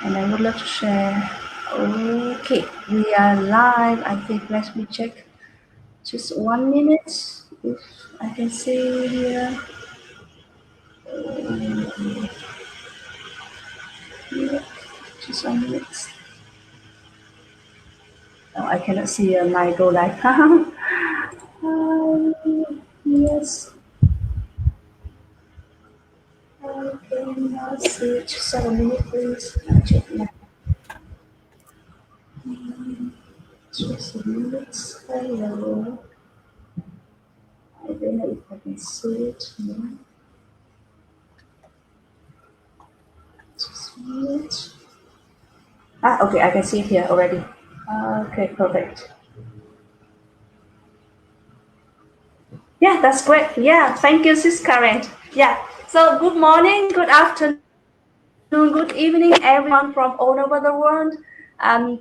and I would love to share. Okay, we are live. I think let me check. Just 1 minute. If I can see here. Yeah, just 1 minute. No, I cannot see my go live. Yes, I cannot see. Just 1 minute, please. I'll check now. Just a minute. Hello. I don't know if I can see it. No. Just a minute. Okay, I can see it here already. Okay, perfect. Yeah, that's great. Yeah, thank you, Sis Karen. Yeah. So good morning, good afternoon, good evening, everyone from all over the world.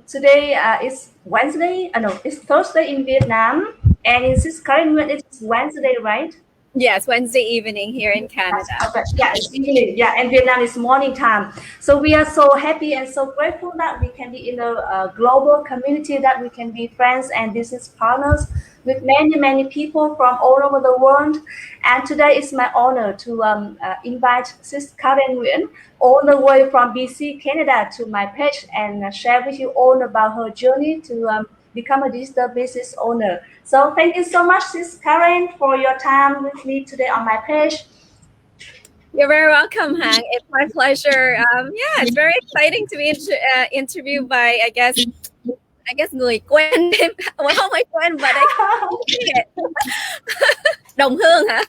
Today is Wednesday. No, it's Thursday in Vietnam, and in Sis Karen, it's Wednesday, right? Yes, Wednesday evening here in That's Canada. perfect. Yeah, it's evening. Yeah, and Vietnam is morning time. So we are so happy and so grateful that we can be in a, global community, that we can be friends and business partners with many, many people from all over the world. And today is my honor to invite Sis Karen Nguyen all the way from BC, Canada, to my page and share with you all about her journey to become a digital business owner. So thank you so much, Sis Karen, for your time with me today on my page. You're very welcome, Hang. It's my pleasure. Yeah, it's very exciting to be interviewed by, người quen. Well, không phải quen, but I can't say it. Đồng hương hả?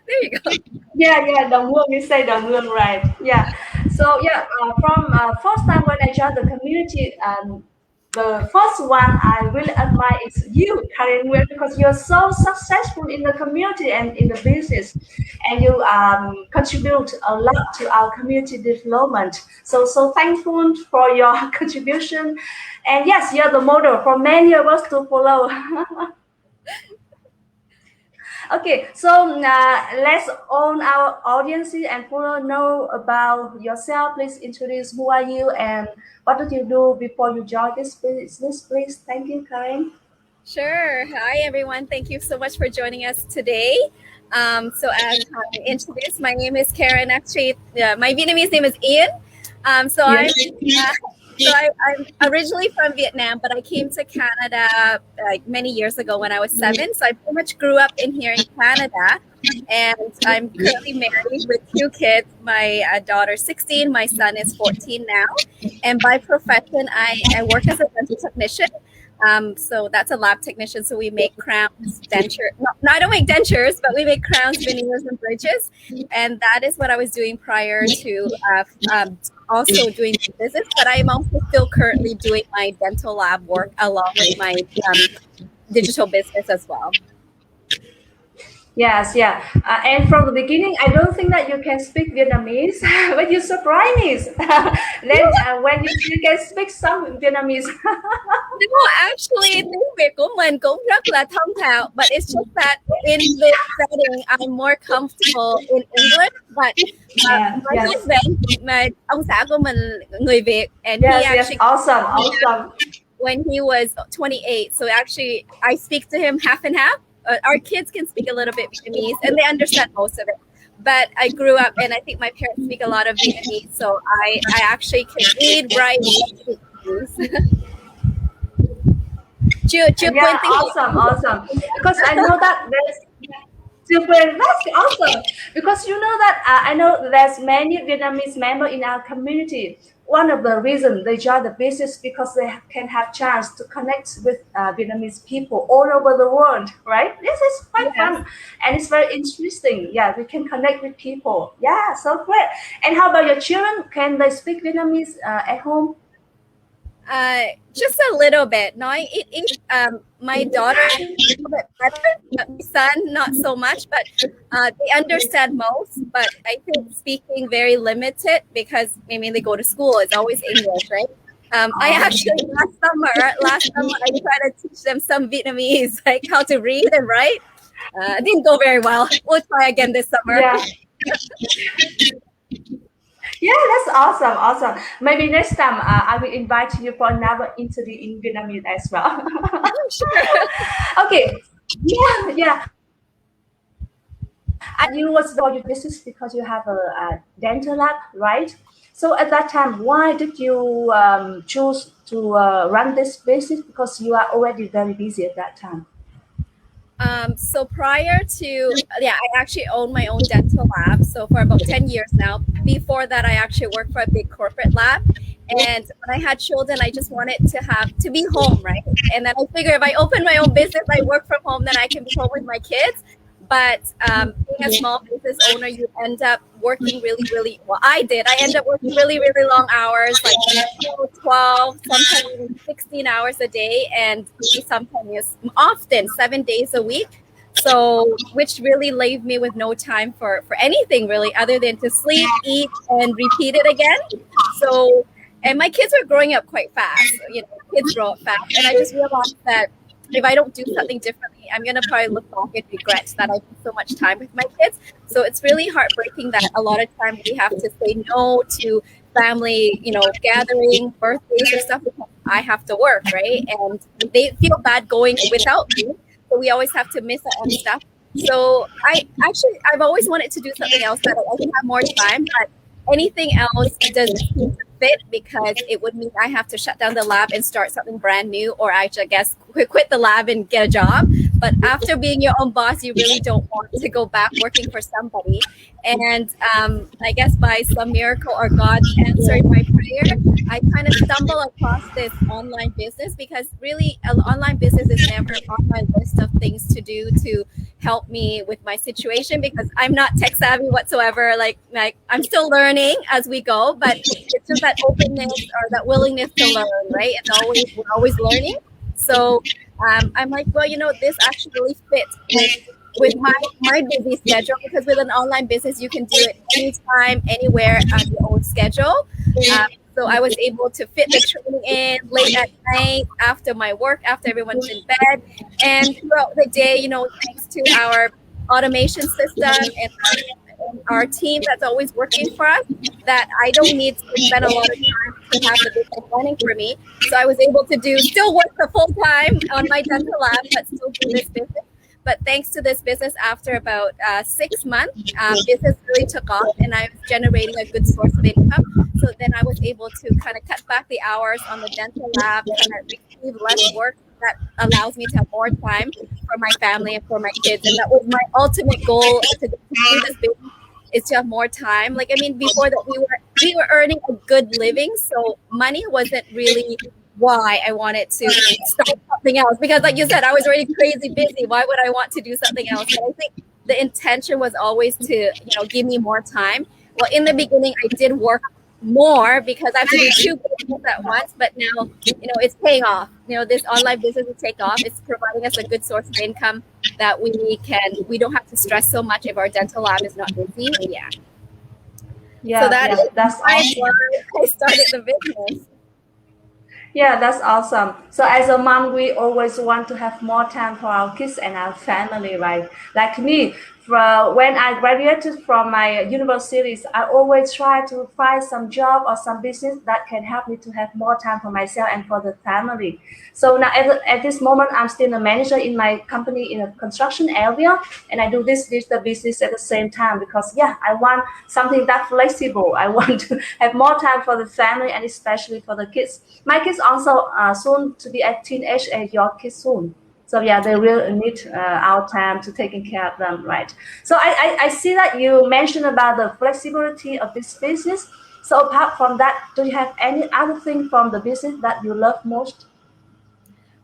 There you go. Yeah, Dong Nguyen, you say Dong Nguyen, right? Yeah. So yeah, from first time when I joined the community, the first one I really admire is you, Karen Nguyen, because you're so successful in the community and in the business, and you contribute a lot to our community development. So thankful for your contribution, and yes, you're the model for many of us to follow. Okay, so let's all our audience and follow know about yourself. Please introduce who are you and what did you do before you joined this business, please. Thank you, Karen. Sure. Hi, everyone. Thank you so much for joining us today. So as I introduced, my name is Karen. Actually, my Vietnamese name is Ian. So Yes. I'm originally from Vietnam, but I came to Canada like many years ago when I was 7. So I pretty much grew up in here in Canada, and I'm currently married with 2 kids. My daughter's 16, my son is 14 now, and by profession, I work as a dental technician. So that's a lab technician. So we make crowns, denture. No, I don't make dentures, but we make crowns, veneers, and bridges. And that is what I was doing prior to also doing the business. But I'm also still currently doing my dental lab work along with my digital business as well. Yes, yeah. And from the beginning, I don't think that you can speak Vietnamese, but you surprise me. Then when you can speak some Vietnamese. No, actually, tiếng Việt của mình cũng rất là thông thạo, but it's just that in this setting, I'm more comfortable in English. But Yeah, my yes. husband, mà ông xã của mình người Việt, and he Yes, actually awesome, awesome. when he was 28. So actually, I speak to him half and half. Our kids can speak a little bit Vietnamese, and they understand most of it. But I grew up, and I think my parents speak a lot of Vietnamese, so I actually can read, write, and speak Vietnamese. Chưa quên Yeah, tiếng awesome, awesome. Because I know that there's super. That's awesome. Because you know that I know there's many Vietnamese member in our community. One of the reasons they join the business because they can have chance to connect with Vietnamese people all over the world, right? This is quite Yes. fun and it's very interesting. Yeah, we can connect with people. Yeah, so great. And how about your children? Can they speak Vietnamese at home? Just a little bit. No, my daughter is a little bit better. But my son, not so much. But they understand most. But I think speaking very limited because they go to school. It's always English, right? I actually last summer I tried to teach them some Vietnamese, like how to read and write. Didn't go very well. We'll try again this summer. Yeah. Yeah, that's awesome. Awesome. Maybe next time I will invite you for another interview in Vietnamese as well. Oh, sure. Okay. Yeah, yeah. You was for your business because you have a dental lab, right? So at that time, why did you choose to run this business? Because you are already very busy at that time. So prior to, yeah, I actually own my own dental lab. So for about 10 years now. Before that, I actually worked for a big corporate lab. And when I had children, I just wanted to be home, right? And then I figure if I open my own business, I work from home, then I can be home with my kids. But being a small business owner, you end up working really, really, well, I did. I ended up working really, really long hours, like 12, sometimes even 16 hours a day, and sometimes often 7 days a week. So, which really left me with no time for anything really other than to sleep, eat, and repeat it again. So, and my kids were growing up quite fast. You know, kids grow up fast. And I just realized that if I don't do something differently, I'm going to probably look back and regret that I spent so much time with my kids. So it's really heartbreaking that a lot of times we have to say no to family, gathering, birthdays or stuff because I have to work, right? And they feel bad going without me. So we always have to miss out on stuff. So I've always wanted to do something else that I can have more time, but anything else doesn't seem to fit because it would mean I have to shut down the lab and start something brand new, or I guess quit the lab and get a job. But after being your own boss, you really don't want to go back working for somebody. And I guess by some miracle or God answering my prayer, I kind of stumble across this online business because really, an online business is never on my list of things to do to help me with my situation because I'm not tech savvy whatsoever. Like I'm still learning as we go, but it's just that openness or that willingness to learn, right? We're always learning. So I'm like, well, this actually really fits with my busy schedule because with an online business you can do it anytime, anywhere on your own schedule. So I was able to fit the training in late at night after my work, after everyone's in bed, and throughout the day. Thanks to our automation system and our team that's always working for us, that I don't need to spend a lot of time to have the business running for me. So I was able to still work the full time on my dental lab, but still do this business. But thanks to this business, after about 6 months, business really took off, and I was generating a good source of income. So then I was able to kind of cut back the hours on the dental lab, kind of receive less work. That allows me to have more time for my family and for my kids. And that was my ultimate goal to do this business, is to have more time. Like, I mean, before that we were earning a good living, so money wasn't really why I wanted to start something else. Because like you said, I was already crazy busy. Why would I want to do something else? But I think the intention was always to, give me more time. Well, in the beginning, I did work more because I have to do two businesses at once. But now, it's paying off. This online business will take off. It's providing us a good source of income that we don't have to stress so much if our dental lab is not busy. Yeah. So Yeah, that yeah, is that's awesome. why I started the business. Yeah, that's awesome. So as a mom, we always want to have more time for our kids and our family, right? Like me, when I graduated from my universities, I always try to find some job or some business that can help me to have more time for myself and for the family. So now at this moment, I'm still a manager in my company in a construction area, and I do this digital business at the same time because yeah, I want something that flexible. I want to have more time for the family and especially for the kids. My kids also soon to be at teenage and your kids soon. So yeah, they will need our time to taking care of them, right? So I see that you mentioned about the flexibility of this business. So apart from that, do you have any other thing from the business that you love most?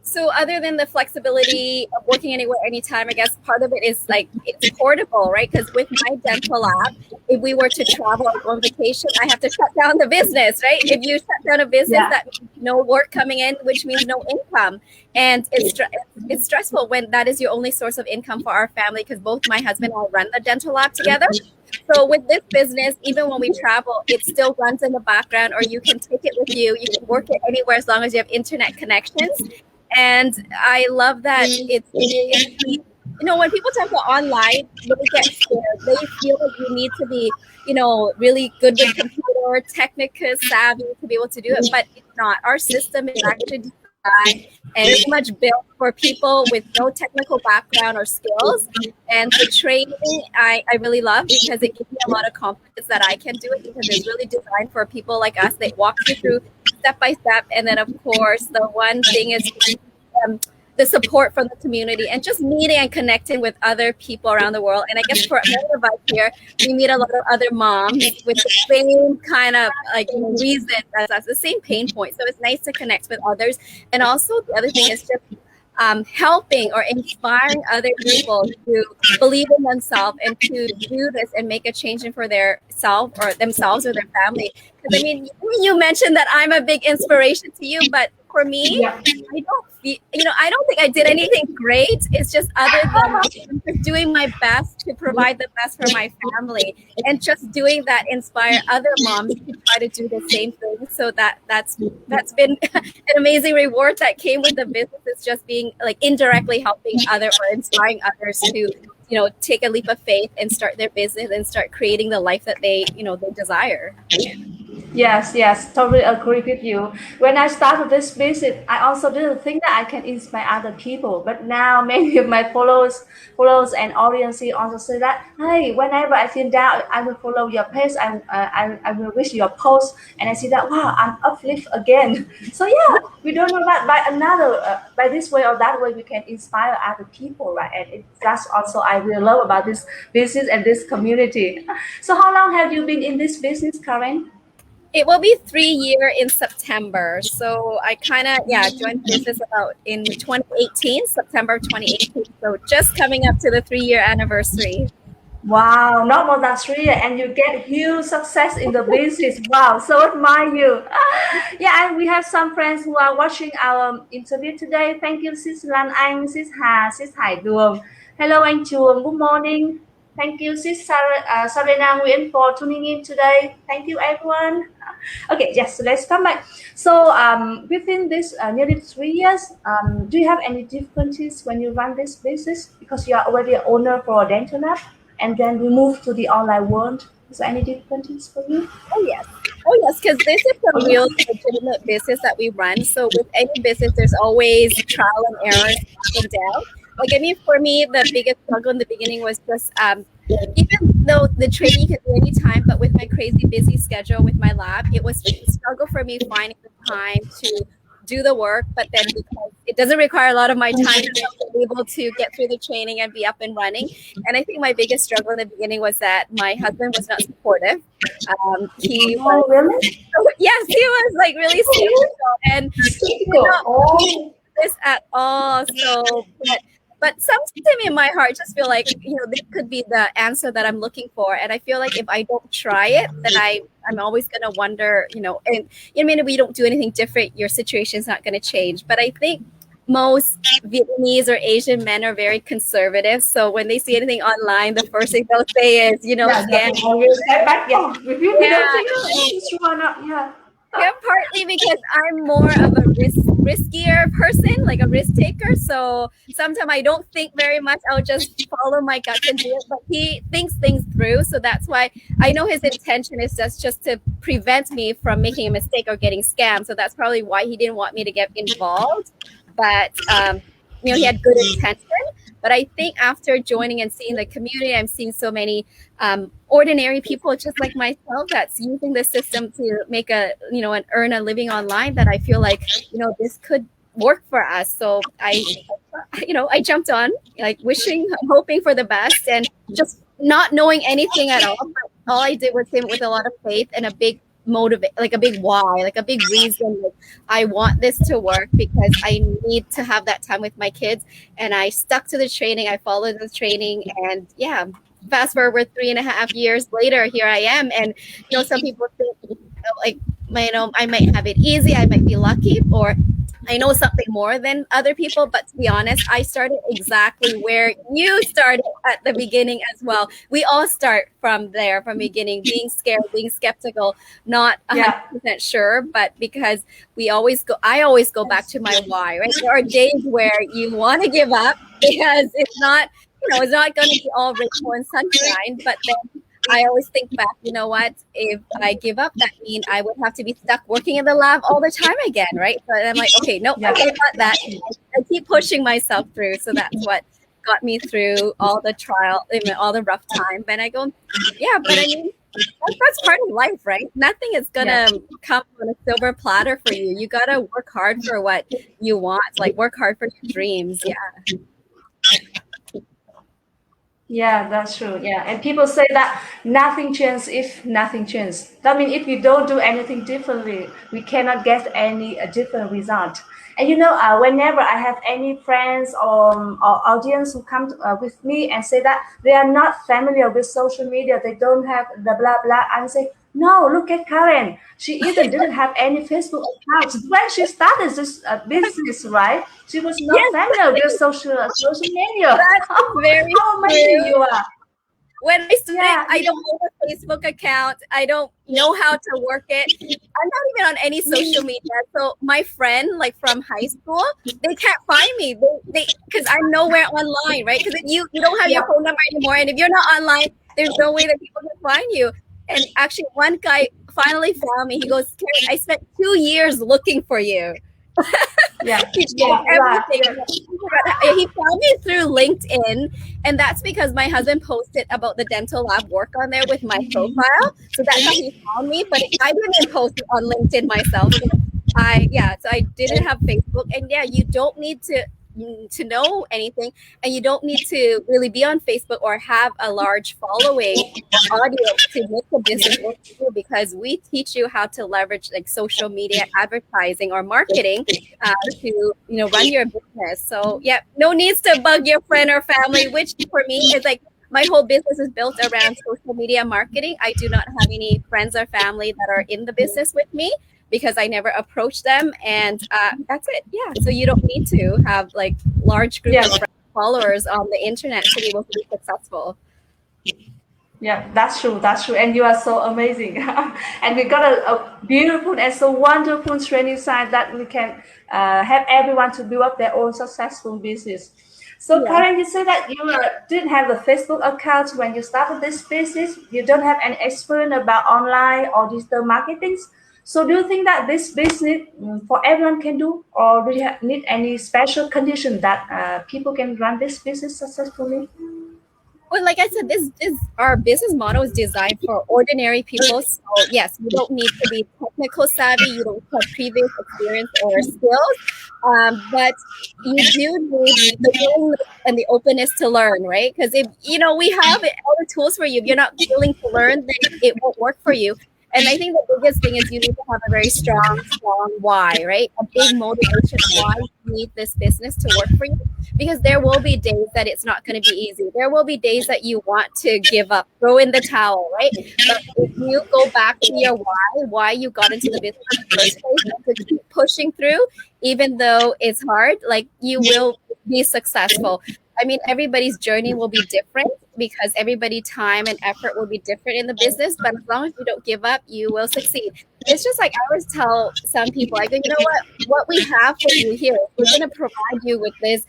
So other than the flexibility of working anywhere, anytime, I guess part of it is like it's portable, right? Because with my dental lab, if we were to travel or go on vacation, I have to shut down the business, right? If you shut down a business, Yeah, that means no work coming in, which means no income. And it's stressful when that is your only source of income for our family because both my husband and I run the dental lab together. So with this business, even when we travel, it still runs in the background, or you can take it with you. You can work it anywhere as long as you have internet connections. And I love that when people talk about online, they get scared. They feel like you need to be, really good with computers more technical savvy to be able to do it, but it's not. Our system is actually designed and very much built for people with no technical background or skills. And the training I really love because it gives me a lot of confidence that I can do it because it's really designed for people like us that walks you through step by step. And then, of course, the one thing is um, the support from the community and just meeting and connecting with other people around the world. And I guess for many of us here, we meet a lot of other moms with the same kind of reason as us, the same pain point. So it's nice to connect with others. And also the other thing is just helping or inspiring other people to believe in themselves and to do this and make a change for their self or themselves or their family. Because I mean, you mentioned that I'm a big inspiration to you, but for me, Yeah. I don't feel, I don't think I did anything great. It's just other than I'm just doing my best to provide the best for my family and just doing that inspire other moms to try to do the same thing. So that's been an amazing reward that came with the business. It's just being like indirectly helping other or inspiring others to take a leap of faith and start their business and start creating the life that they desire. Yes, yes, totally agree with you. When I started this business, I also didn't think that I can inspire other people. But now many of my followers and audience also say that, hey, whenever I feel down, I will follow your page. I will read your post, and I see that wow, I'm uplift again. So yeah, we don't know that by this way or that way we can inspire other people, right? And that's also I really love about this business and this community. So how long have you been in this business, Karen? It will be 3 year in September. So I kind of joined the business about in 2018, September 2018. So just coming up to the 3 year anniversary. Wow, not more than 3 years, and you get huge success in the business. Wow, so admire you. Yeah, and we have some friends who are watching our interview today. Thank you, Sis Lan Anh, Sis Hà, Sis Hải Đường. Hello, anh Chuông. Good morning. Thank you, Sis Sarena Nguyen, for tuning in today. Thank you, everyone. Okay, yes, so let's come back. So, within this nearly 3 years, do you have any difficulties when you run this business? Because you are already an owner for a dental lab, and then we move to the online world. Is there any difficulties for you? Oh yes. Oh yes, because this is a real legitimate business that we run. So with any business, there's always trial and errors up and down. Like I mean, for me, the biggest struggle in the beginning was just even though the training you can do anytime, but with my crazy busy schedule with my lab, it was a struggle for me finding the time to do the work. But then because it doesn't require a lot of my time, I'm able to get through the training and be up and running. And I think my biggest struggle in the beginning was that my husband was not supportive. He was, Oh, really? yes, he was like really skeptical and not Oh, this at all. So, but sometime in my heart, just feel like this could be the answer that I'm looking for. And I feel like if I don't try it, then I'm always gonna wonder, and I mean, if we don't do anything different, your situation is not gonna change. But I think most Vietnamese or Asian men are very conservative. So when they see anything online, the first thing they'll say is, yeah, scam. yeah. Always step back. Yeah, we really Yeah. don't think it's true or not. Yeah. Yeah, partly because I'm more of a riskier person, like a risk taker. So sometimes I don't think very much. I'll just follow my gut and do it. But he thinks things through. So that's why I know his intention is just to prevent me from making a mistake or getting scammed. So that's probably why he didn't want me to get involved. But he had good intention. But I think after joining and seeing the community, I'm seeing so many ordinary people just like myself that's using the system to make and earn a living online, that I feel like this could work for us. So I jumped on, like hoping for the best and just not knowing anything at all. But all I did was him with a lot of faith and a big motivate, like a big why, like a big reason. Like, I want this to work because I need to have that time with my kids. And I stuck to the training. I followed the training, and fast forward 3.5 years later, here I am. And some people think like I might have it easy, I might be lucky, or I know something more than other people. But to be honest, I started exactly where you started at the beginning as well. We all start from there, from beginning, being scared, being skeptical, not 100% sure, but because I always go back to my why, right? There are days where you want to give up because it's not going to be all rainbow and sunshine, but then I always think back, you know what? If I give up, that means I would have to be stuck working in the lab all the time again, right? So I'm like, okay, no, Yeah. I got that. I keep pushing myself through. So that's what got me through all the trial, I mean, all the rough time. And I go, yeah, but I mean, that's part of life, right? Nothing is Yeah. gonna come on a silver platter for you. You gotta work hard for what you want. Like work hard for your dreams. Yeah. Yeah, that's true. Yeah, and people say that nothing changes if nothing changes. That means if we don't do anything differently, we cannot get any different result. And whenever I have any friends or audience who come with me and say that they are not familiar with social media, they don't have the blah blah, and say, no, look at Karen. She even didn't have any Facebook accounts when she started this business, right? She was not Yes, familiar with social media. that's very How amazing true. you are. When I started, Yeah, I don't own a Facebook account. I don't know how to work it. I'm not even on any social media. So my friend, like from high school, they can't find me. They because I'm nowhere online, right? Because you don't have yeah, your phone number anymore, and if you're not online, there's no way that people can find you. And actually, one guy finally found me. He goes, "Karen, I spent 2 years looking for you." yeah, He did yeah, yeah, everything. yeah, He found me through LinkedIn, and that's because my husband posted about the dental lab work on there with my profile. So that's how he found me. But I didn't post it on LinkedIn myself. So so I didn't have Facebook, and yeah, you don't need to know anything, and you don't need to really be on Facebook or have a large following audience to make the business work for you, because we teach you how to leverage like social media advertising or marketing to run your business. So yeah, no needs to bug your friend or family, which for me is like my whole business is built around social media marketing. I do not have any friends or family that are in the business with me because I never approach them, and that's it. Yeah, so you don't need to have like large group yeah. of followers on the internet to be able to be successful. Yeah, that's true. That's true. And you are so amazing. And we got a beautiful and so wonderful training site that we can help everyone to build up their own successful business. So, Yeah. Karen, you said that you didn't have a Facebook account when you started this business. You don't have any experience about online or digital marketing. So, do you think that this business for everyone can do, or do you need any special condition that people can run this business successfully? Well, like I said, this our business model is designed for ordinary people. So yes, you don't need to be technical savvy. You don't have previous experience or skills, but you do need the willingness and the openness to learn, right? Because if we have all the tools for you, if you're not willing to learn, then it won't work for you. And I think the biggest thing is you need to have a very strong why, right? A big motivation why you need this business to work for you, because there will be days that it's not going to be easy. There will be days that you want to give up, throw in the towel, right? But if you go back to your why you got into the business in the first place, and to keep pushing through, even though it's hard, like you will be successful. I mean, everybody's journey will be different because everybody time and effort will be different in the business. But as long as you don't give up, you will succeed. It's just like I always tell some people, I go, you know what we have for you here, we're going to provide you with this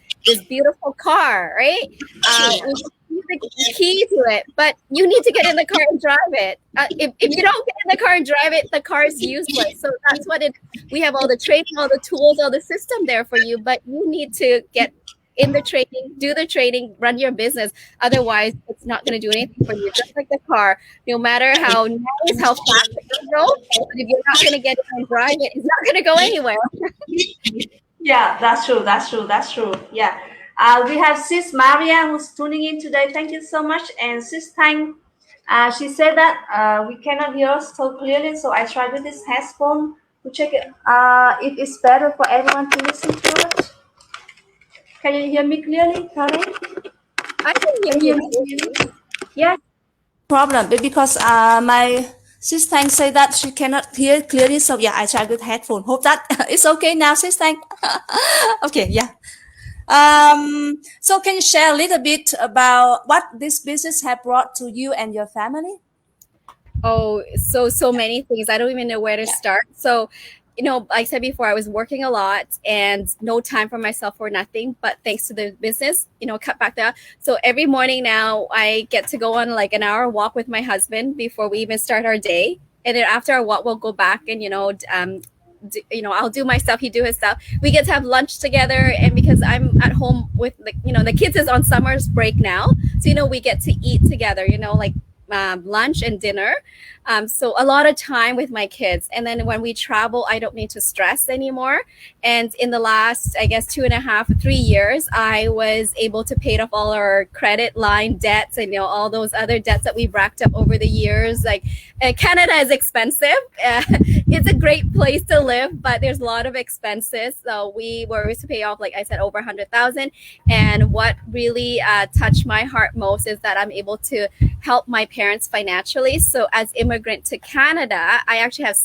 beautiful car, right? We give you the key to it, but you need to get in the car and drive it. If you don't get in the car and drive it, the car is useless. So that's what we have all the training, all the tools, all the system there for you, but you need to get in the training, do the training, run your business. Otherwise, it's not going to do anything for you. Just like the car, no matter how nice, how fast it can go, but if you're not going to get it and drive it, it's not going to go anywhere. Yeah, that's true. That's true. That's true. Yeah. We have Sis Maria who's tuning in today. Thank you so much. And Sis Tang, she said that we cannot hear us so clearly. So I tried with this headphone to check it. If it's better for everyone to listen to it. Can you hear me clearly, Karen? I can hear Can you you hear me clearly. clearly? Yeah. Problem because my Sis Tang say that she cannot hear clearly. So yeah, I tried with headphone. Hope that it's okay now, Sis Tang. Okay. Yeah. So can you share a little bit about what this business have brought to you and your family? Oh, so many things. I don't even know where to start. So like I said before, I was working a lot and no time for myself or nothing. But thanks to the business, cut back that. So every morning now, I get to go on like an hour walk with my husband before we even start our day. And then after our walk, we'll go back and I'll do my stuff, he do his stuff. We get to have lunch together, and because I'm at home with the kids is on summer's break now, so we get to eat together. Like lunch and dinner. So a lot of time with my kids. And then when we travel, I don't need to stress anymore. And in the last, I guess, 2.5, 3 years, I was able to pay off all our credit line debts and all those other debts that we've racked up over the years. Like Canada is expensive. It's a great place to live, but there's a lot of expenses. So we were able to pay off, like I said, over 100,000. And what really touched my heart most is that I'm able to help my parents financially. So as immigrant to Canada, I actually have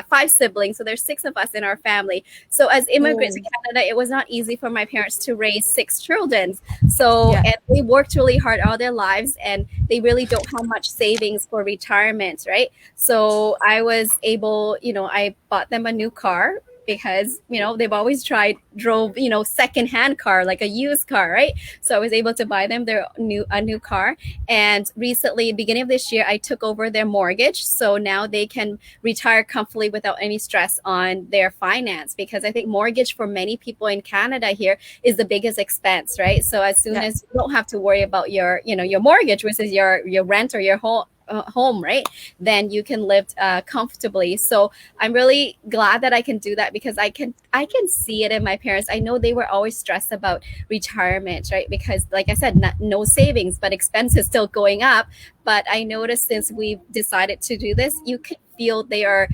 five siblings. So there's six of us in our family. So as immigrant to Canada, it was not easy for my parents to raise six children. So and they worked really hard all their lives, and they really don't have much savings for retirement, right? So I was able, I bought them a new car because they've always drove secondhand car, like a used car, right? So I was able to buy them a new car. And recently, beginning of this year, I took over their mortgage, so now they can retire comfortably without any stress on their finance, because I think mortgage for many people in Canada here is the biggest expense, right? So as soon as you don't have to worry about your mortgage, which is your rent or your home, right, then you can live comfortably. So I'm really glad that I can do that, because I can see it in my parents. I know they were always stressed about retirement, right? Because like I said, no savings, but expenses still going up. But I noticed since we've decided to do this, you can feel they are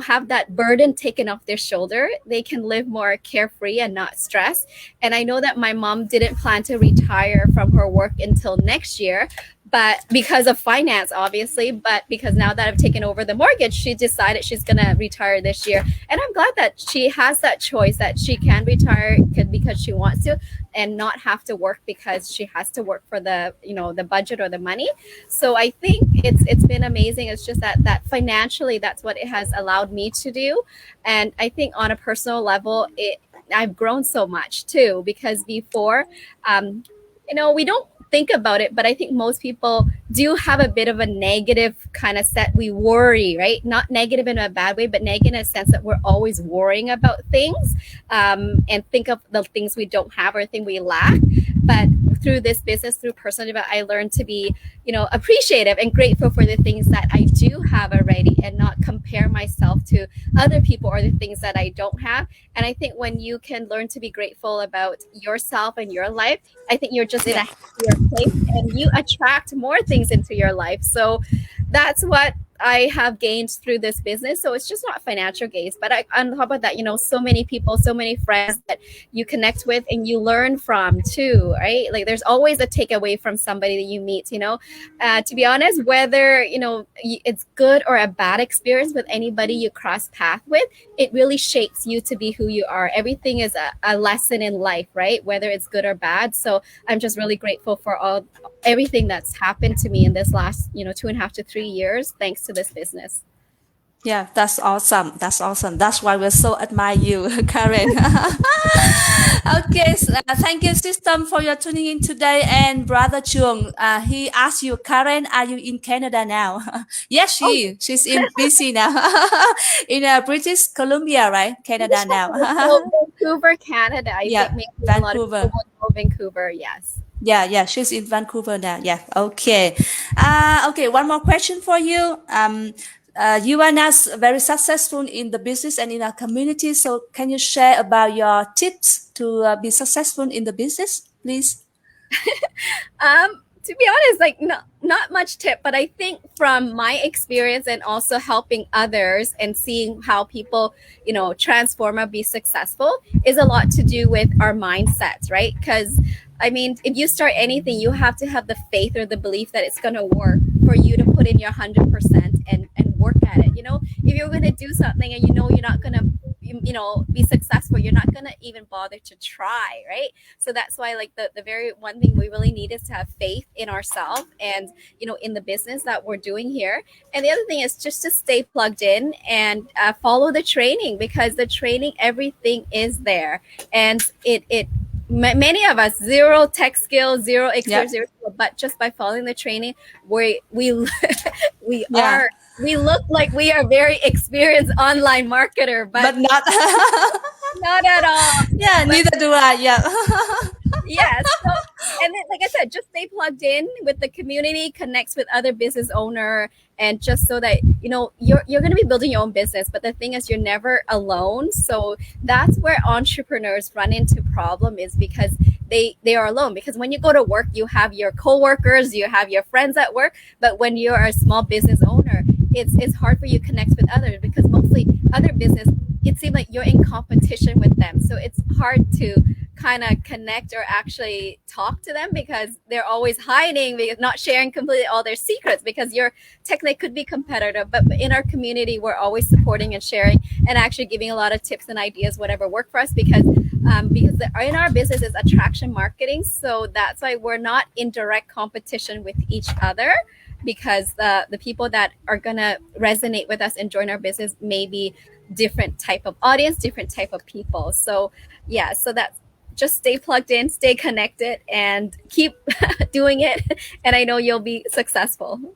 have that burden taken off their shoulder. They can live more carefree and not stressed. And I know that my mom didn't plan to retire from her work until next year, but because of finance, obviously, but because now that I've taken over the mortgage, she decided she's going to retire this year. And I'm glad that she has that choice, that she can retire because she wants to, and not have to work because she has to work for the budget or the money. So I think it's been amazing. It's just that financially, that's what it has allowed me to do. And I think on a personal level, I've grown so much too, because before, we don't think about it, but I think most people do have a bit of a negative kind of set. We worry, right? Not negative in a bad way, but negative in a sense that we're always worrying about things, and think of the things we don't have or thing we lack. But through this business, through personal development, I learned to be, appreciative and grateful for the things that I do have already, and not compare myself to other people or the things that I don't have. And I think when you can learn to be grateful about yourself and your life, I think you're just in a happier place, and you attract more things into your life. So that's what I have gained through this business. So it's just not financial gains, but on top of that, so many people, so many friends that you connect with and you learn from too, right? Like there's always a takeaway from somebody that you meet, to be honest, whether, it's good or a bad experience with anybody you cross path with, it really shapes you to be who you are. Everything is a lesson in life, right? Whether it's good or bad. So I'm just really grateful for everything that's happened to me in this last 2.5 to 3 years, thanks to this business. Yeah, that's awesome. That's awesome. That's why we so admire you, Karen. Okay, so, thank you, system, for your tuning in today. And brother Chung, he asked you, Karen, are you in Canada now? Yes, she's in BC now, in British Columbia, right? Canada now. Vancouver, Canada. I think maybe Vancouver. A lot of people know Vancouver. Yes. Yeah, she's in Vancouver now. Yeah, okay. Okay, one more question for you. You are now very successful in the business and in our community. So can you share about your tips to be successful in the business, please? To be honest, like not much tip, but I think from my experience and also helping others and seeing how people, transform or be successful is a lot to do with our mindsets, right? Because I mean, if you start anything, you have to have the faith or the belief that it's going to work for you to put in your 100% and work at it. If you're going to do something and you're not going to, be successful, you're not gonna even bother to try, right? So that's why, like, the very one thing we really need is to have faith in ourselves and in the business that we're doing here. And the other thing is just to stay plugged in and follow the training, because the training, everything is there. And many of us, zero tech skills, zero experience, Yep. zero skill, but just by following the training, we we Yeah. are we look like we are very experienced online marketer, but But not. not at all. Yeah, But neither do I. Yeah. yes, so, and then, like I said, just stay plugged in with the community, connects with other business owner, and just so that you're going to be building your own business. But the thing is, you're never alone. So that's where entrepreneurs run into problem, is because they are alone. Because when you go to work, you have your coworkers, you have your friends at work, but when you're a small business owner, it's hard for you to connect with others, because mostly other business, it seems like you're in competition with them. So it's hard to kind of connect or actually talk to them, because they're always hiding, because not sharing completely all their secrets, because you're technically could be competitive. But in our community, we're always supporting and sharing and actually giving a lot of tips and ideas, whatever work for us, because in our business is attraction marketing. So that's why we're not in direct competition with each other, because the people that are going to resonate with us and join our business may be different type of audience, different type of people. So yeah, so that's, just stay plugged in, stay connected, and keep doing it. And I know you'll be successful.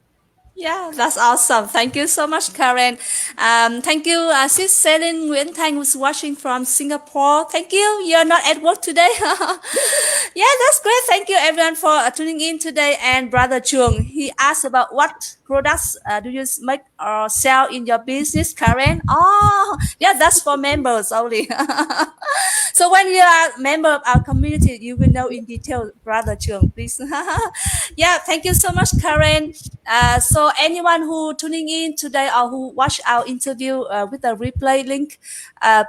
Yeah, that's awesome. Thank you so much, Karen. Thank you, Sis Selin Nguyen Thanh, who's watching from Singapore. Thank you. You're not at work today. Yeah, that's great. Thank you, everyone, for tuning in today. And Brother Chung, he asked about what products do you make or sell in your business, Karen? Oh, yeah, that's for members only. So when you are a member of our community, you will know in detail, Brother Chung, please. Yeah, thank you so much, Karen. So anyone who tuning in today or who watch our interview with the replay link,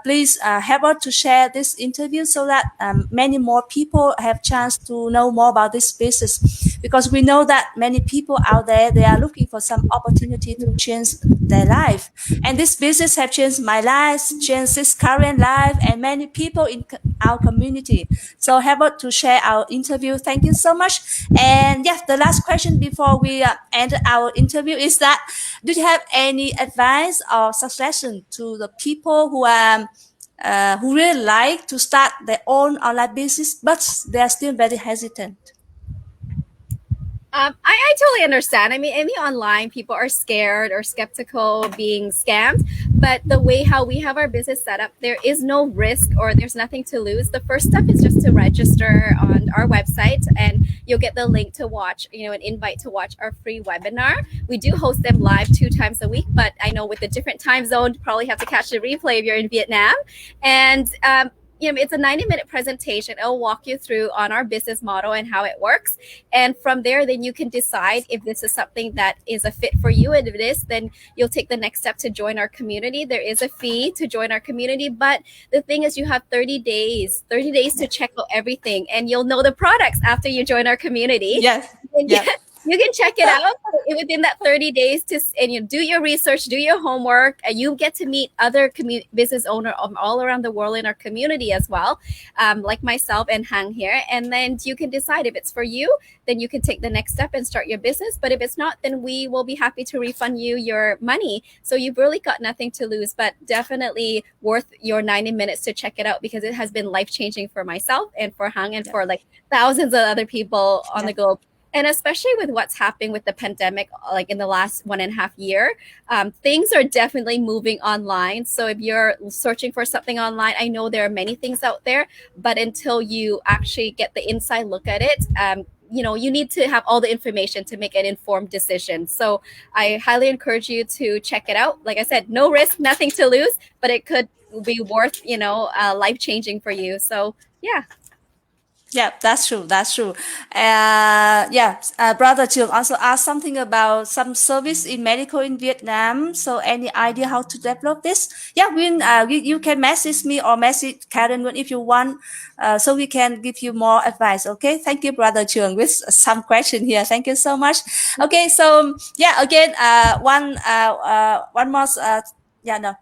please help us to share this interview so that many more people have chance to know more about this business, because we know that many people out there, they are looking for some opportunity to change their life, and this business have changed my life, changed this current life, and many people in our community. So help us to share our interview. Thank you so much. And yes, the last question before we end our interview is that, do you have any advice or suggestion to the people who really like to start their own online business, but they are still very hesitant? I totally understand. I mean, in the online, people are scared or skeptical of being scammed. But the way how we have our business set up, there is no risk or there's nothing to lose. The first step is just to register on our website, and you'll get the link to watch, an invite to watch our free webinar. We do host them live 2 times a week, but I know with the different time zone, you probably have to catch the replay if you're in Vietnam. And it's a 90-minute presentation. It'll walk you through on our business model and how it works. And from there, then you can decide if this is something that is a fit for you. And if it is, then you'll take the next step to join our community. There is a fee to join our community, but the thing is, you have 30 days to check out everything, and you'll know the products after you join our community. Yes. And Yep. you can check it out within that 30 days and you do your research, do your homework, and you get to meet other business owners all around the world in our community as well, like myself and Hang here. And then you can decide if it's for you, then you can take the next step and start your business. But if it's not, then we will be happy to refund you your money. So you've really got nothing to lose, but definitely worth your 90 minutes to check it out, because it has been life-changing for myself and for Hang and for like thousands of other people on the globe. And especially with what's happening with the pandemic, like in the last 1.5 year, things are definitely moving online. So if you're searching for something online, I know there are many things out there, but until you actually get the inside look at it, you need to have all the information to make an informed decision. So I highly encourage you to check it out. Like I said, no risk, nothing to lose, but it could be worth, life changing for you. So yeah. Yeah, that's true. That's true. Yeah, Brother Trường also asked something about some service in medical in Vietnam. So, any idea how to develop this? Yeah, you can message me or message Karen if you want, so we can give you more advice. Okay, thank you, Brother Trường, with some question here. Thank you so much. Okay, so yeah, again, one more. Yeah, no.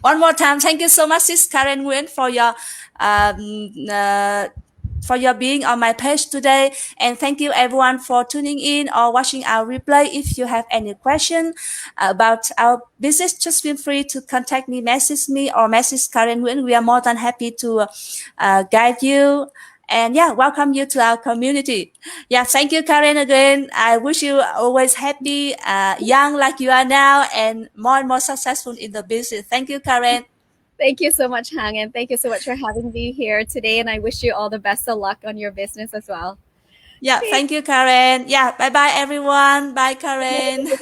One more time, thank you so much, Sis Karen Nguyen, um, uh, for your being on my page today. And thank you everyone for tuning in or watching our replay. If you have any question about our business, just feel free to contact me, message me, or message Karen Nguyen. We are more than happy to guide you and yeah, welcome you to our community. Yeah, thank you, Karen, again. I wish you always happy, young like you are now, and more successful in the business. Thank you, Karen. Thank you so much, Hang, and thank you so much for having me here today. And I wish you all the best of luck on your business as well. Yeah, Okay. thank you, Karen. Yeah, bye bye, everyone. Bye, Karen. Yes.